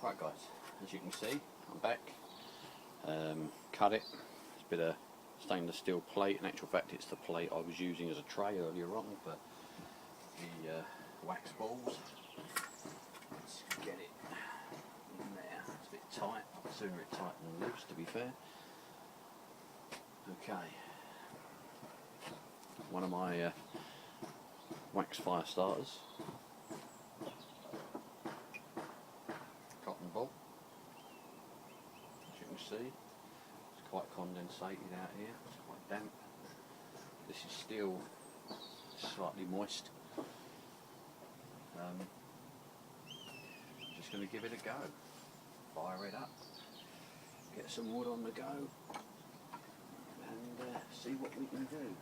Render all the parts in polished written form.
Right guys, as you can see, I'm back. Cut it. It's a bit of stainless steel plate. In actual fact, it's the plate I was using as a tray earlier on for the wax balls. Let's get it in there. It's a bit tight. Sooner it tight than loose, to be fair. Okay. One of my wax fire starters. Cotton ball. As you can see, it's quite condensated out here. It's quite damp. This is still slightly moist. Just going to give it a go. Fire it up. Get some wood on the go. And see what we can do.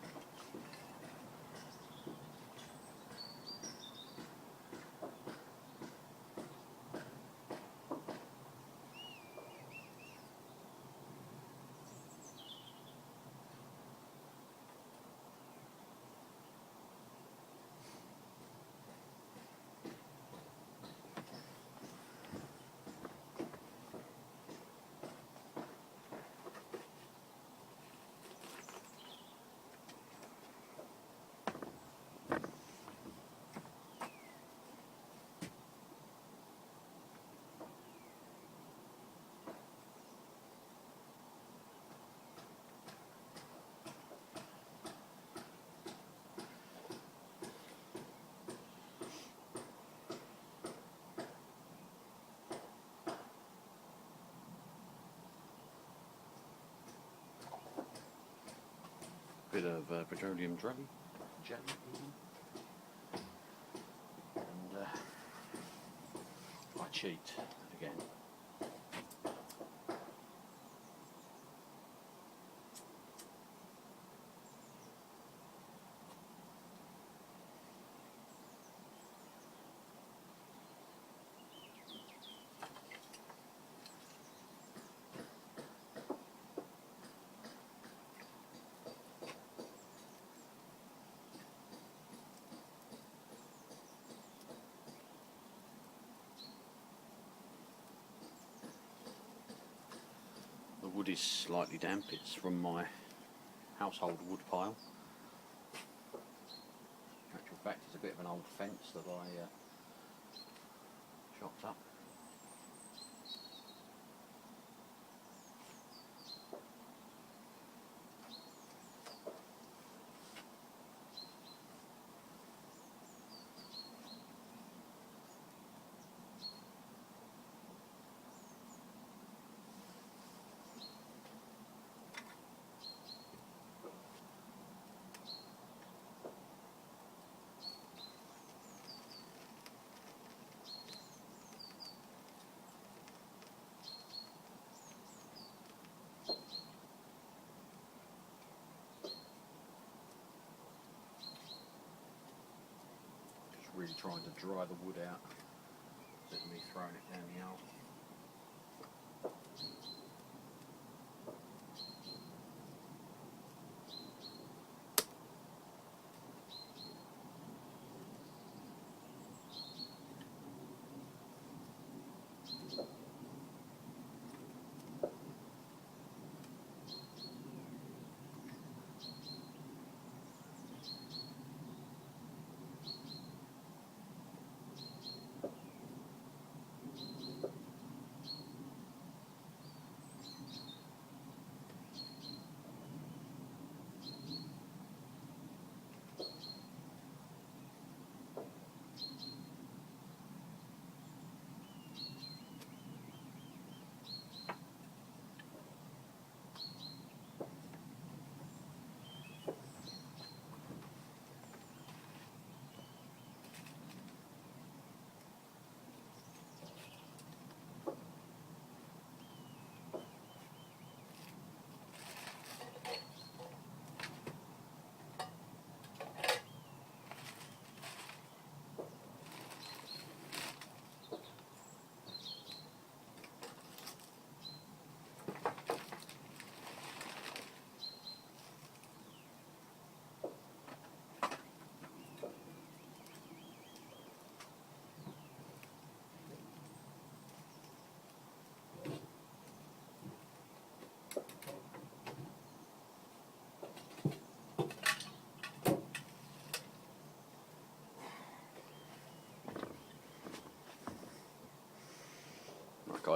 Bit of petroleum jelly, and I cheat again. The wood is slightly damp. It's from my household wood pile. In actual fact, it's a bit of an old fence that I chopped up. Really trying to dry the wood out, instead of me throwing it down the aisle.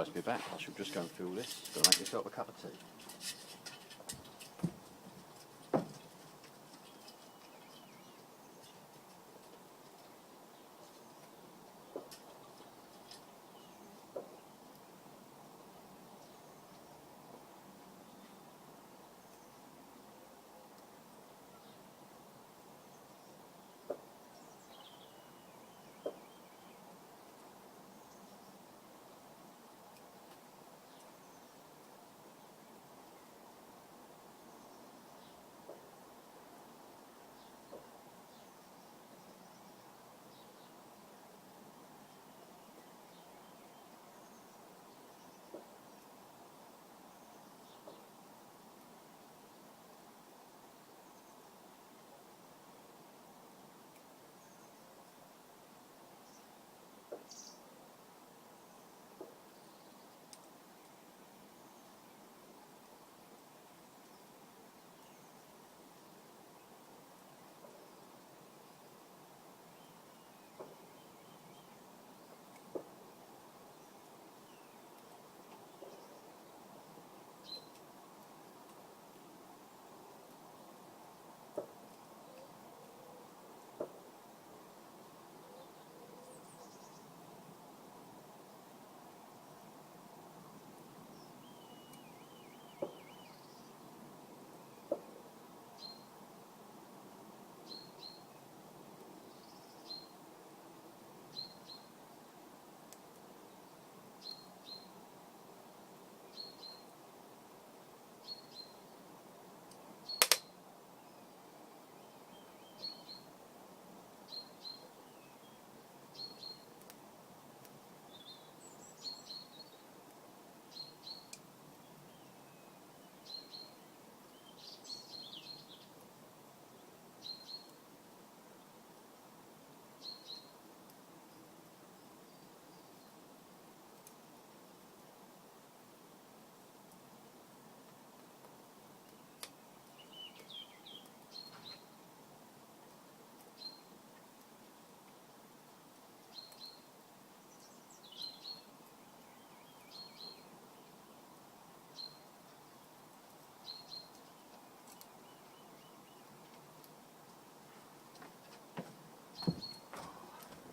guys be back. I shall just go and fill this. Gonna make myself a cup of tea.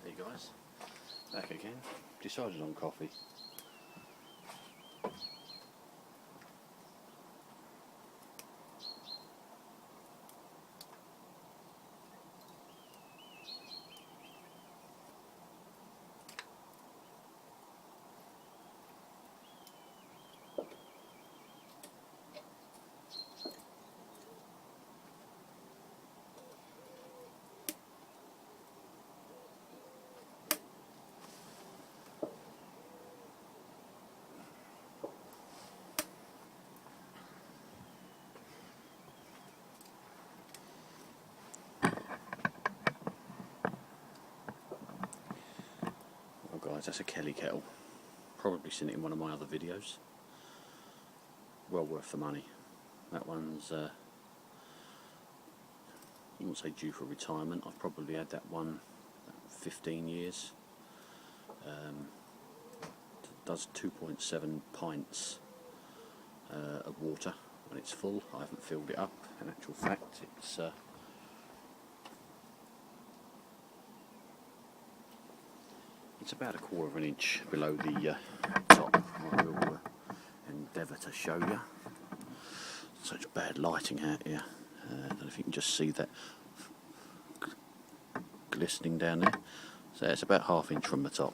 Hey guys, back again. Decided on coffee. Well guys, that's a Kelly kettle. Probably seen it in one of my other videos. Well worth the money. That one's, I wouldn't say due for retirement. I've probably had that one 15 years. Does 2.7 pints of water when it's full. I haven't filled it up. In actual fact, it's about 1/4 of an inch below the top. I will endeavour to show you. Such bad lighting out here. I don't know if you can just see that glistening down there. So it's about 1/2 inch from the top.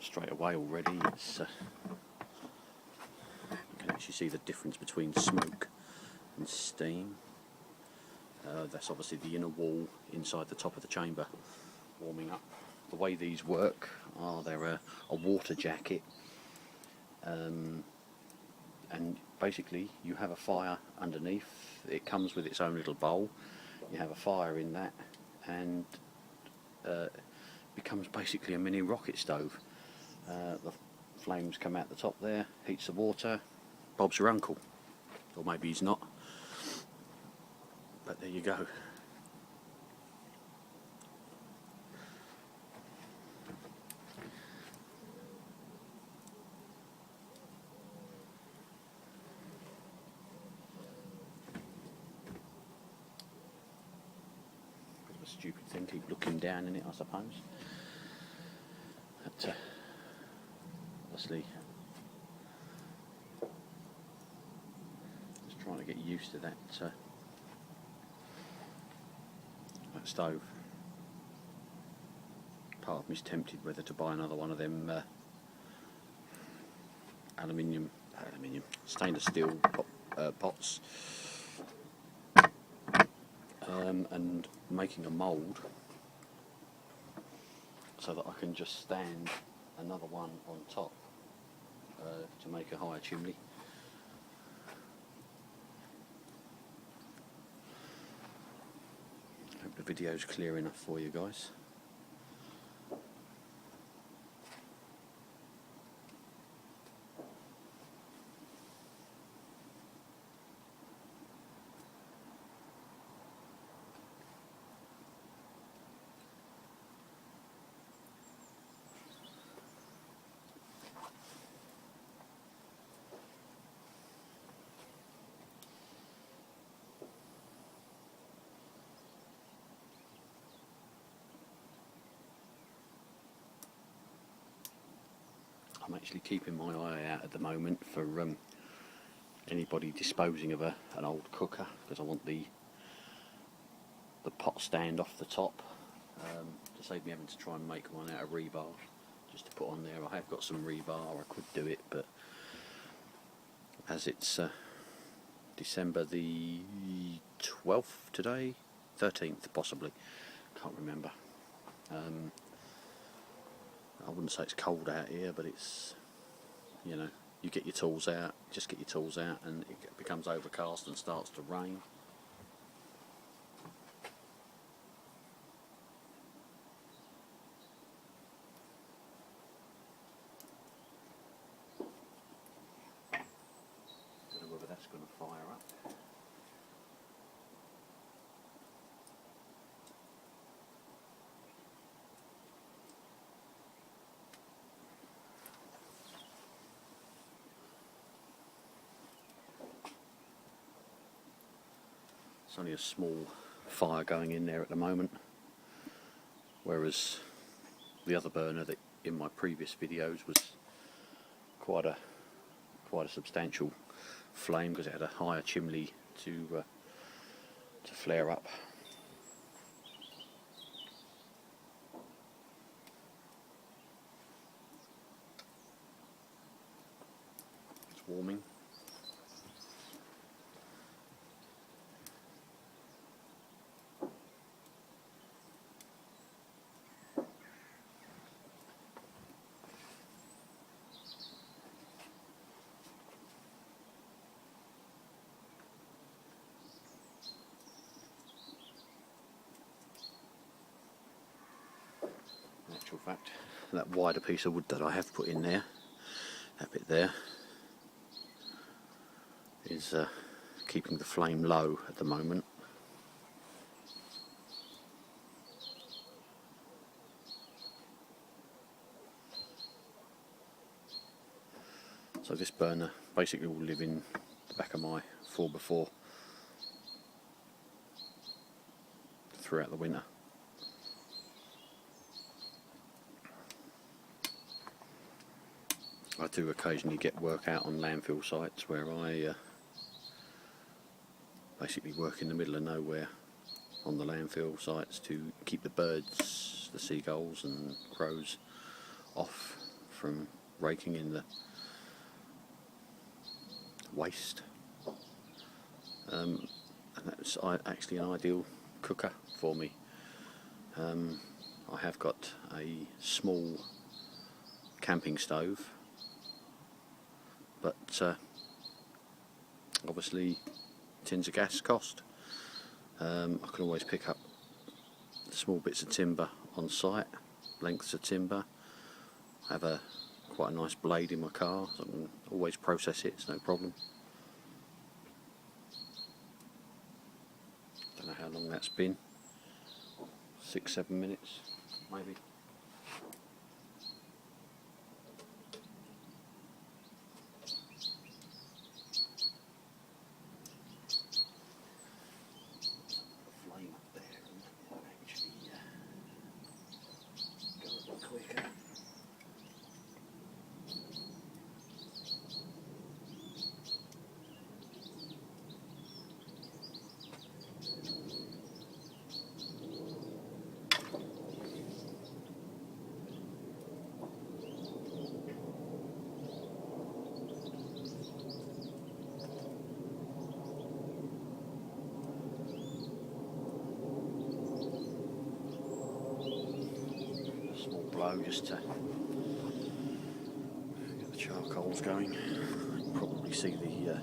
Straight away already, it's you can actually see the difference between smoke and steam. That's obviously the inner wall inside the top of the chamber warming up. The way these work are they're a water jacket, and basically you have a fire underneath. It comes with its own little bowl. You have a fire in that, and becomes basically a mini rocket stove. The flames come out the top there, heats the water. Bob's your uncle, or maybe he's not, but there you go. stupid thing, keep looking down in it, I suppose. But obviously, just trying to get used to that stove. Part of me's tempted whether to buy another one of them stainless steel pots, and making a mould so that I can just stand another one on top to make a higher chimney. Hope the video's clear enough for you guys. I'm actually keeping my eye out at the moment for anybody disposing of an old cooker, because I want the pot stand off the top, to save me having to try and make one out of rebar just to put on there. I have got some rebar, I could do it, but as it's December the 12th today, 13th possibly, can't remember. I wouldn't say it's cold out here, but it's, you know, you get your tools out, just get your tools out, and it becomes overcast and starts to rain. Don't know whether that's going to fire up. It's only a small fire going in there at the moment, whereas the other burner that in my previous videos was quite a substantial flame, because it had a higher chimney to flare up. It's warming. In actual fact, that wider piece of wood that I have put in there, that bit there, is keeping the flame low at the moment. So this burner basically will live in the back of my 4x4 throughout the winter. I do occasionally get work out on landfill sites where I basically work in the middle of nowhere on the landfill sites to keep the birds, the seagulls and crows off from raking in the waste. And that's actually an ideal cooker for me. I have got a small camping stove, but obviously tins of gas cost. I can always pick up small bits of timber on site, lengths of timber. I have quite a nice blade in my car, so I can always process it, it's no problem. Don't know how long that's been, 6-7 minutes maybe. Flame up there and actually low just to get the charcoals going. You can probably see the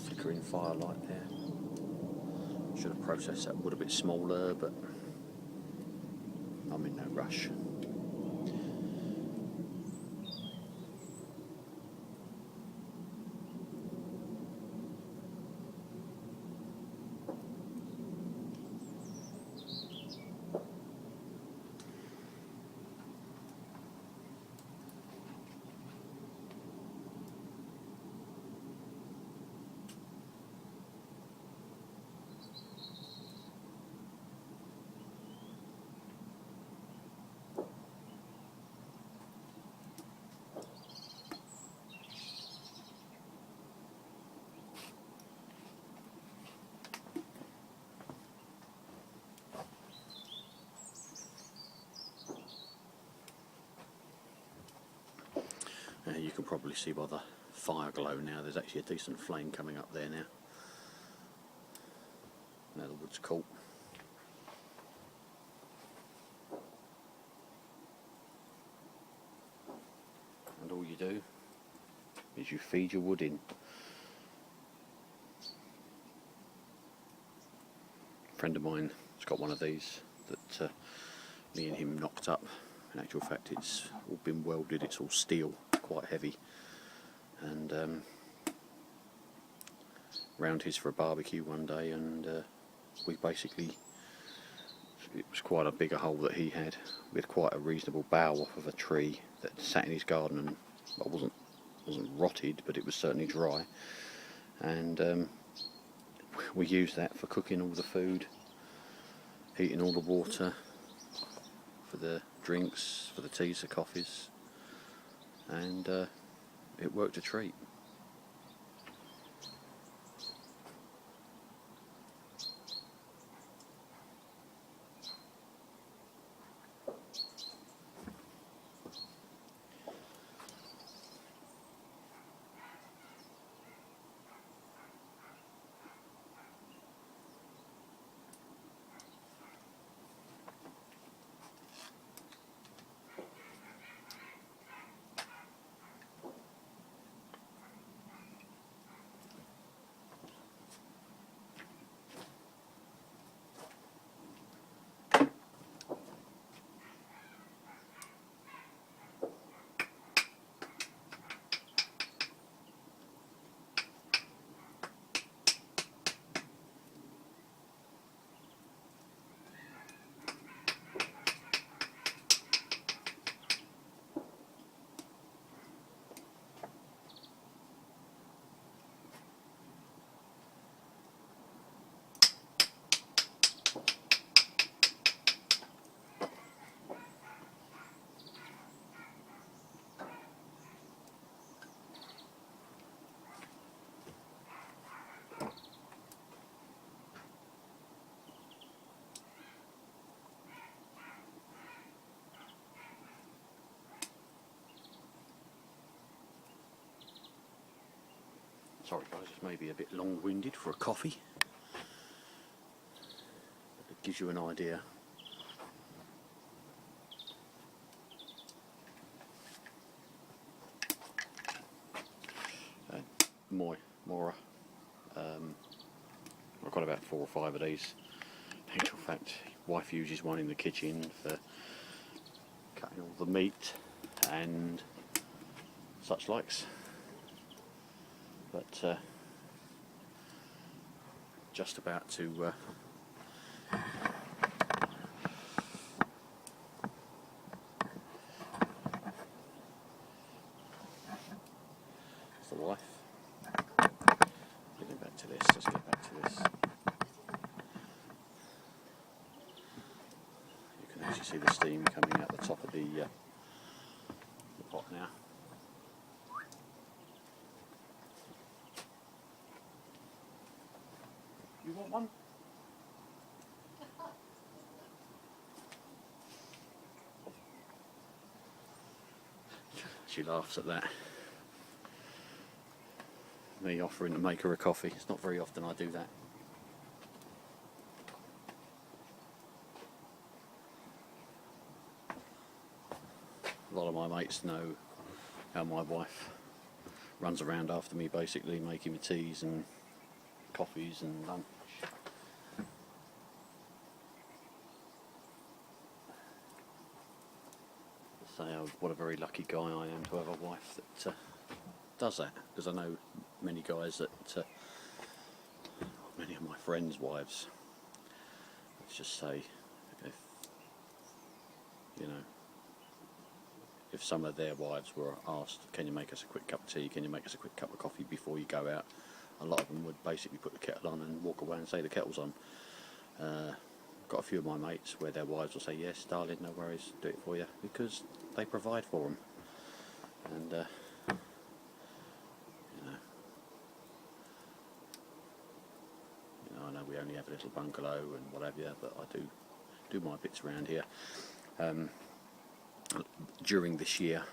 flickering firelight there. Should have processed that wood a bit smaller, but I'm in no rush. You can probably see by the fire glow now there's actually a decent flame coming up there now. Now the wood's cool. And all you do is you feed your wood in. A friend of mine has got one of these that me and him knocked up. In actual fact, it's all been welded, it's all steel, quite heavy, and round his for a barbecue one day, and we basically, it was quite a bigger hole that he had. We had quite a reasonable bough off of a tree that sat in his garden, and well, wasn't rotted, but it was certainly dry, and we used that for cooking all the food, heating all the water for the drinks, for the teas, the coffees, and it worked a treat. Sorry guys, this may be a bit long-winded for a coffee. It gives you an idea. Mora. I've got about 4 or 5 of these. In actual fact, wife uses one in the kitchen for cutting all the meat and such likes. But just about to it's the wife. Getting back to this, let's get back to this. You can actually see the steam coming out the top of the pot now. You want one? She laughs at that. Me offering to make her a coffee. It's not very often I do that. lot of my mates know how my wife runs around after me, basically making me teas and coffees and lunch. Say what a very lucky guy I am to have a wife that does that, because I know many guys that, many of my friends' wives, let's just say, if you know, if some of their wives were asked, can you make us a quick cup of tea, can you make us a quick cup of coffee before you go out, a lot of them would basically put the kettle on and walk away and say the kettle's on. Got a few of my mates where their wives will say, yes darling, no worries, do it for you, because they provide for them. And I know we only have a little bungalow and whatever, but I do my bits around here. During this year,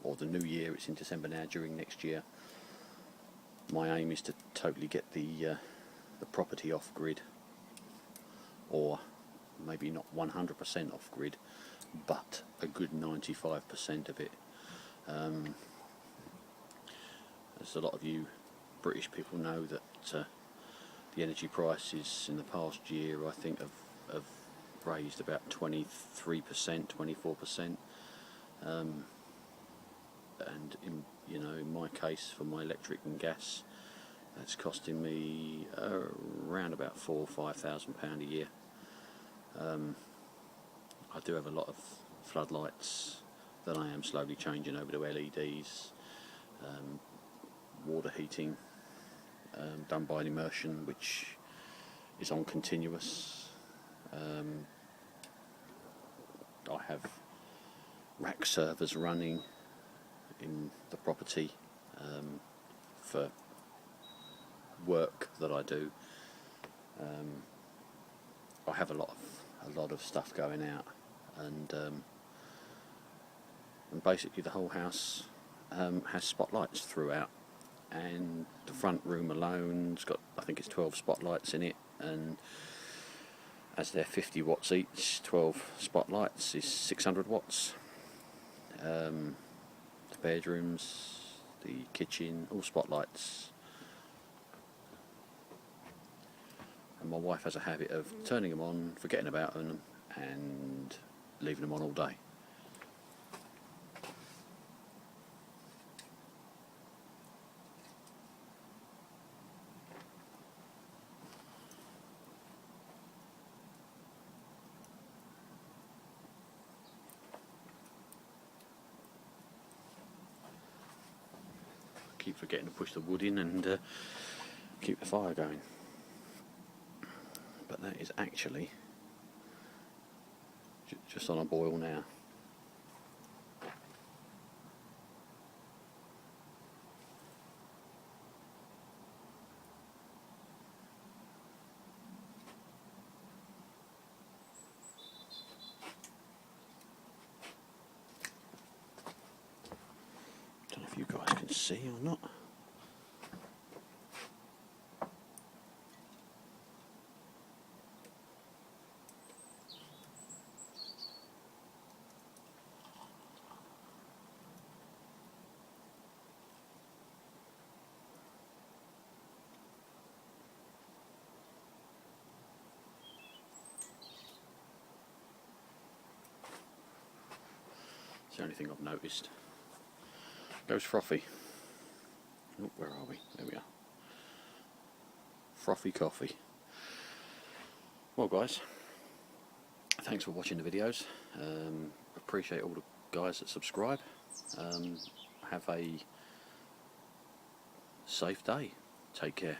or the new year, it's in December now, during next year, my aim is to totally get the property off grid, or maybe not 100% off grid, but a good 95% of it. As a lot of you British people know, that the energy prices in the past year, I think, have raised about 23%, 24%, and in my case, for my electric and gas, it's costing me around about £4,000 or £5,000 a year. I do have a lot of floodlights that I am slowly changing over to LEDs, water heating done by an immersion, which is on continuous. I have rack servers running in the property for work that I do. I have a lot of stuff going out, and basically the whole house has spotlights throughout, and the front room alone's got, I think it's 12 spotlights in it, and as they're 50 watts each, 12 spotlights is 600 watts. The bedrooms, the kitchen, all spotlights. And my wife has a habit of turning them on, forgetting about them, and leaving them on all day. Keep forgetting to push the wood in and keep the fire going. But that is actually just on a boil now. Don't know if you guys can see or not. It's the only thing I've noticed. Goes frothy. Oh, where are we? There we are. Frothy coffee. Well guys, thanks for watching the videos. Appreciate all the guys that subscribe. Have a safe day. Take care.